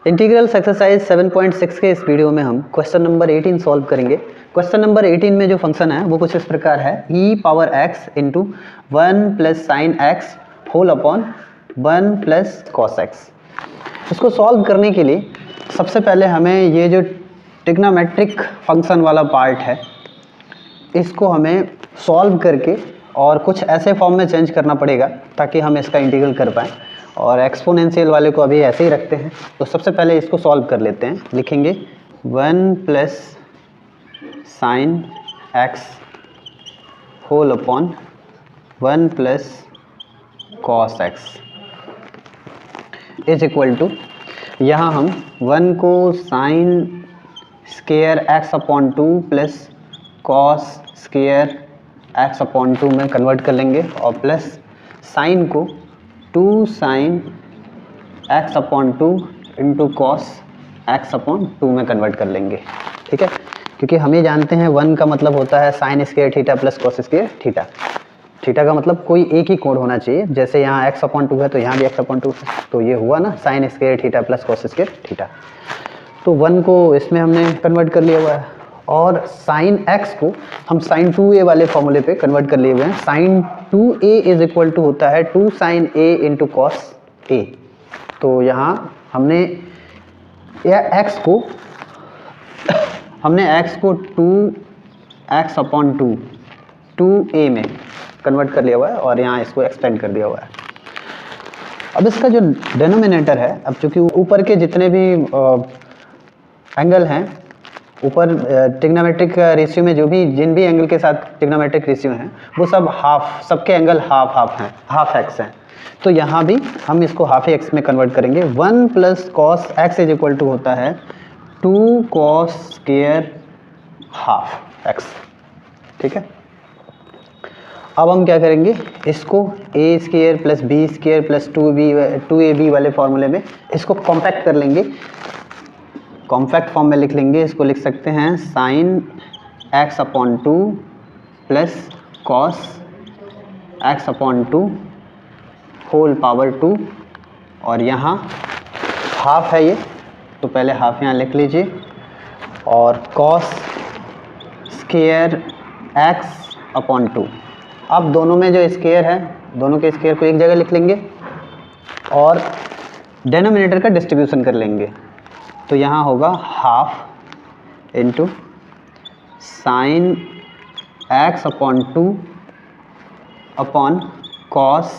Integral exercise 7.6 के इस video में हम क्वेश्चन नंबर 18 सॉल्व करेंगे। क्वेश्चन नंबर 18 में जो फंक्शन है वो कुछ इस प्रकार है, e power x into 1 plus sine x whole upon 1 plus cos x. इसको सॉल्व करने के लिए सबसे पहले हमें ये जो ट्रिग्नोमेट्रिक फंक्शन वाला पार्ट है इसको हमें सॉल्व करके और कुछ ऐसे फॉर्म में चेंज करना पड़ेगा ताकि हम इसका इंटीग्रल कर पाएँ। और एक्सपोनेंशियल वाले को अभी ऐसे ही रखते हैं। तो सबसे पहले इसको सॉल्व कर लेते हैं। लिखेंगे 1 plus sine x whole upon 1 plus cos x is equal to, यहाँ हम 1 को sine square x upon 2 plus cos square x upon 2 में कन्वर्ट कर लेंगे और प्लस साइन को 2 sign x upon 2 into cos x upon 2 में कन्वर्ट कर लेंगे। ठीक है, क्योंकि हम ये जानते हैं 1 का मतलब होता है sine square theta plus cos square theta. Theta का मतलब कोई एक ही कोण होना चाहिए, जैसे यहाँ एक्स अपॉन 2 है तो यहाँ भी एक्स अपॉन 2 है, तो ये हुआ ना sine square theta plus cos square theta. तो 1 को इसमें हमने कन्वर्ट कर लिया हुआ है और साइन एक्स को हम साइन 2a वाले फॉर्मूले पे कन्वर्ट कर लिए हुए हैं। Sign 2a is equal to होता है 2 sine a into cos a। तो यहाँ हमने x को 2x अपॉन 2a में कन्वर्ट कर लिया हुआ है और यहाँ इसको एक्सपेंड कर दिया हुआ है। अब इसका जो डेनोमिनेटर है, अब चूँकि ऊपर के जितने भी एंगल हैं, ऊपर ट्रिग्नोमेट्रिक रेशियो में जिन भी एंगल के साथ ट्रिग्नोमेट्रिक रेशियो हैं वो सब सबके एंगल हाफ हैं, हाफ एक्स हैं। तो यहाँ भी हम इसको हाफ एक्स में कन्वर्ट करेंगे। 1 plus cos x is equal to होता है 2 कॉस स्क्वायर हाफ एक्स। ठीक है, अब हम क्या करेंगे, इसको A square plus B square plus 2ab वाले फॉर्मूले में इसको कॉम्पैक्ट कर लेंगे। कॉम्पैक्ट फॉर्म में लिख लेंगे, इसको लिख सकते हैं sine x upon 2 plus cos x upon 2 whole power 2 और यहाँ हाफ है ये, तो पहले हाफ यहाँ लिख लीजिए और कॉस स्क्वायर एक्स अपॉन 2। अब दोनों में जो स्क्वायर है, दोनों के स्क्वायर को एक जगह लिख लेंगे और डेनोमिनेटर का डिस्ट्रीब्यूशन कर लेंगे। तो यहाँ होगा half into sine x upon 2 upon cos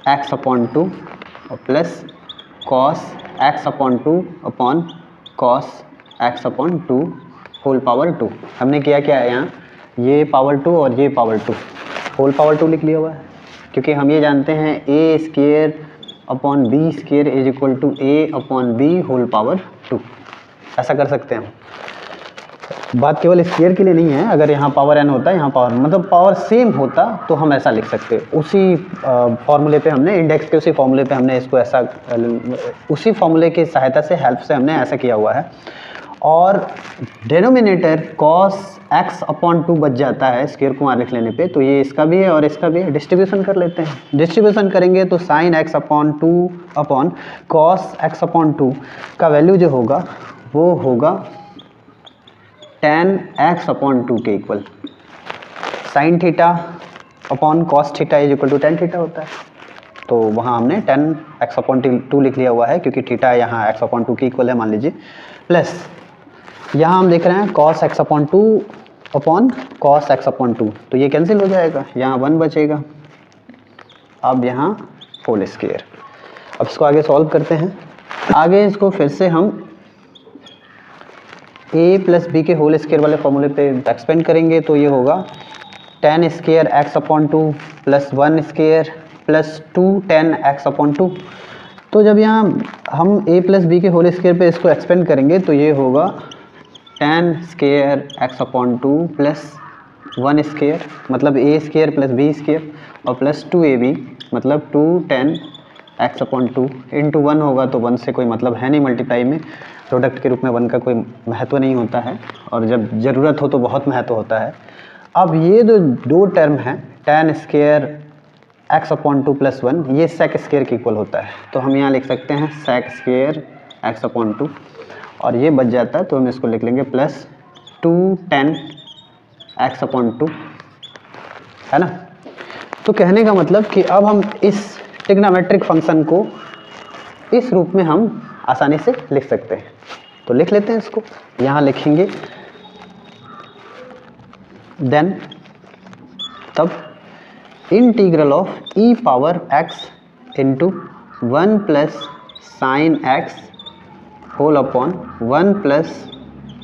x upon 2 और plus cos x upon 2 upon cos x upon 2 whole power 2। हमने किया क्या है, यहाँ ये पावर 2 और ये पावर 2 होल पावर 2 लिख लिया हुआ है, क्योंकि हम ये जानते हैं A square upon B square is equal to A upon B whole power 2। ऐसा कर सकते हैं हम। बात केवल स्क्वायर के लिए नहीं है, अगर यहाँ पावर n होता है, यहाँ पावर मतलब पावर सेम होता तो हम ऐसा लिख सकते। उसी फॉर्मूले पे हमने इंडेक्स के उसी फॉर्मूले पे हमने इसको ऐसा, उसी फॉर्मूले की सहायता से हेल्प से हमने ऐसा किया हुआ है। और डेनोमिनेटर कॉस एक्स अपॉन 2 बच जाता है स्क्वायर को वहाँ लिख लेने पे, तो ये इसका भी है और इसका भी है। डिस्ट्रीब्यूशन कर लेते हैं। डिस्ट्रीब्यूशन करेंगे तो sign x upon 2 upon cos x upon 2 का वैल्यू जो होगा वो होगा tan x अपॉन 2 के equal. Sine theta upon cos theta is equal to tan theta होता है, तो वहाँ हमने tan x अपॉन 2 लिख लिया हुआ है, क्योंकि थीटा यहाँ x अपॉन 2 के इक्वल है मान लीजिए। प्लस यहाँ हम देख रहे हैं cos x upon 2 upon cos x upon 2, तो ये कैंसिल हो जाएगा, यहाँ 1 बचेगा। अब यहाँ होल स्क्वायर। अब इसको आगे सॉल्व करते हैं। आगे इसको फिर से हम a प्लस बी के होल स्क्वायर वाले फॉर्मूले पे एक्सपेंड करेंगे, तो ये होगा tan square x upon 2 plus 1 square plus 2 tan x upon 2। तो जब यहाँ हम a प्लस बी के होल स्क्वायर पे इसको एक्सपेंड करेंगे तो ये होगा tan square x upon 2 plus 1 square मतलब a square plus b square और प्लस 2ab मतलब 2 tan x अपॉन 2 इंटू 1 होगा, तो 1 से कोई मतलब है नहीं मल्टीप्लाई में। प्रोडक्ट के रूप में 1 का कोई महत्व नहीं होता है और जब ज़रूरत हो तो बहुत महत्व होता है। अब ये जो दो टर्म हैं tan square x upon 2 plus 1, ये सेक स्क्वायर के इक्वल होता है, तो हम यहाँ लिख सकते हैं सेक स्क्वायर एक्स अपॉन 2 और ये बच जाता है तो हम इसको लिख लेंगे प्लस 2 10 एक्स अपॉन 2, है ना। तो कहने का मतलब कि अब हम इस ट्रिग्नोमेट्रिक फंक्शन को इस रूप में हम आसानी से लिख सकते हैं। तो लिख लेते हैं इसको, यहाँ लिखेंगे देन तब integral of e power x into 1 plus sine x whole upon 1 plus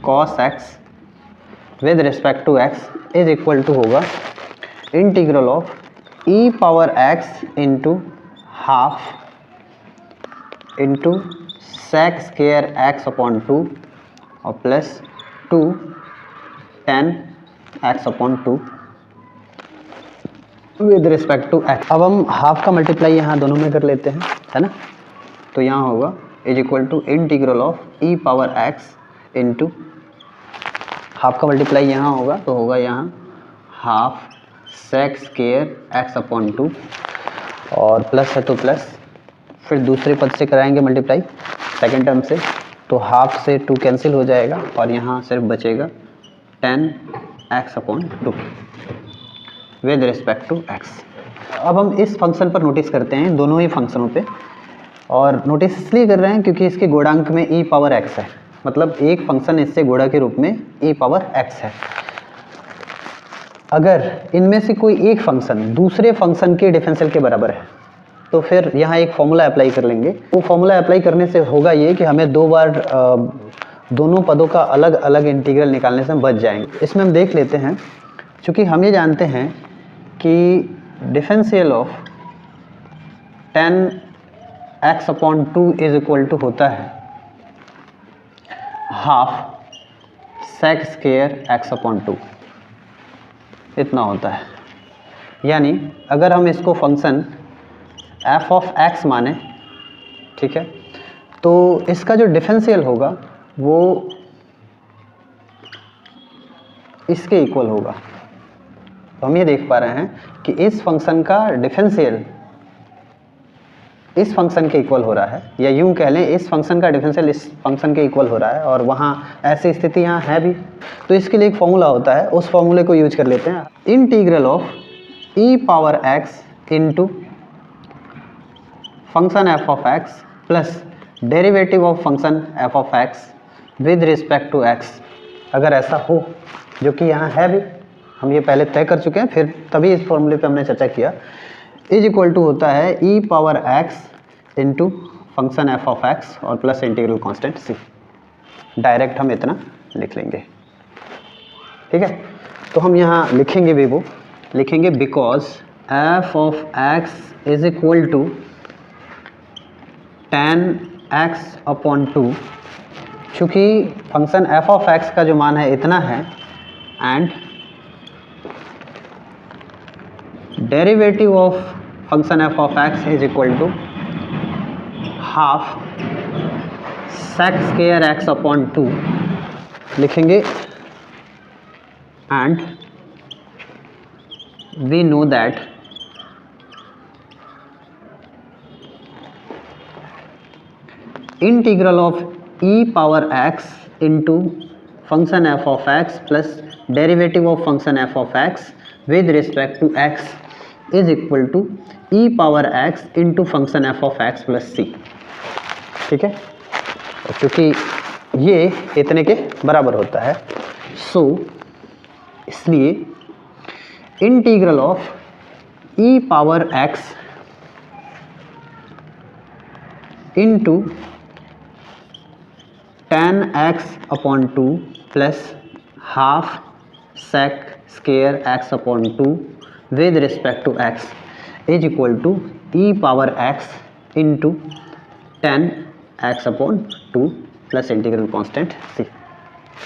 cos x with respect to x is equal to होगा integral of e power x into half into sec square x upon 2 और plus 2 10 x upon 2 with respect to x. अब हम half का multiply यहाँ दोनों में कर लेते हैं, है ना। तो यहाँ होगा is equal to integral of e power x into half का मल्टीप्लाई यहाँ होगा तो होगा यहाँ half sec square x upon 2 और प्लस है तो प्लस, फिर दूसरे पद से कराएंगे मल्टीप्लाई सेकेंड टर्म से, तो हाफ से 2 कैंसिल हो जाएगा और यहाँ सिर्फ बचेगा 10 x upon 2 with respect to x. अब हम इस फंक्शन पर नोटिस करते हैं, दोनों ही फंक्शनों पे, और नोटिस इसलिए कर रहे हैं क्योंकि इसके गुणांक में ई पावर एक्स है, मतलब एक फंक्शन इससे गुणा के रूप में ई पावर एक्स है। अगर इनमें से कोई एक फंक्शन दूसरे फंक्शन के डिफरेंशियल के बराबर है तो फिर यहाँ एक फॉर्मूला अप्लाई कर लेंगे। वो फॉर्मूला अप्लाई करने से होगा ये कि हमें 2 बार दोनों पदों का अलग अलग इंटीग्रल निकालने से हम बच जाएंगे। इसमें हम देख लेते हैं, क्योंकि हम ये जानते हैं कि differential of 10 x upon 2 is equal to होता है half sec square x upon 2, इतना होता है। यानी अगर हम इसको फंक्शन एफ ऑफ एक्स माने, ठीक है, तो इसका जो डिफरेंशियल होगा वो इसके इक्वल होगा। तो हम ये देख पा रहे हैं कि इस फंक्शन का डिफरेंशियल इस फंक्शन के इक्वल हो रहा है, या यूं कह लें इस फंक्शन का डिफरेंशियल इस फंक्शन के इक्वल हो रहा है, और वहाँ ऐसी स्थिति यहाँ है भी। तो इसके लिए एक फॉर्मूला होता है, उस फॉर्मूले को यूज कर लेते हैं। Integral of e power x into function f of x plus derivative of function f of x with respect to x, अगर ऐसा हो, जो कि यहाँ है भी, हम ये पहले तय कर चुके हैं, फिर तभी इस फॉर्मूले पे हमने चर्चा किया, इज इक्वल टू होता है e power x into function f of x और plus integral constant C. Direct हम इतना लिख लेंगे, ठीक है। तो हम यहाँ लिखेंगे भी, वो लिखेंगे because f of x is equal to 10 x upon 2, चूँकि फंक्शन एफ ऑफ एक्स का जो मान है इतना है, and derivative of function f of x is equal to half sec square x upon 2 लिखेंगे, and we know that integral of e power x into function f of x plus derivative of function f of x with respect to x is equal to e power x into function f of x plus C, ठीक है। क्योंकि ये इतने के बराबर होता है, so इसलिए integral of e power x into 10 x upon 2 plus half sec square x upon 2 with respect to x is equal to e power x into 10 x upon 2 plus integral constant C,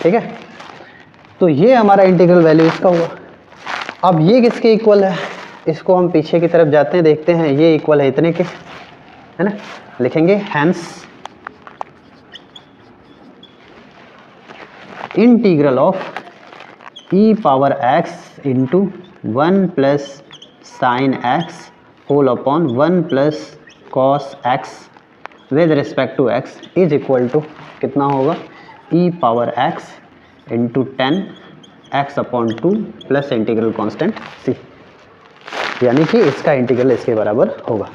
ठीक है। तो ये हमारा integral value इसका हुआ। अब ये किसके इक्वल है, इसको हम पीछे की तरफ जाते हैं, देखते हैं। ये इक्वल है इतने के, है ना। लिखेंगे hence integral of e power x into 1 plus sine x whole upon 1 plus cos x with respect to x is equal to कितना होगा, e power x into 10 x upon 2 plus integral constant c, यानी कि इसका integral इसके बराबर होगा।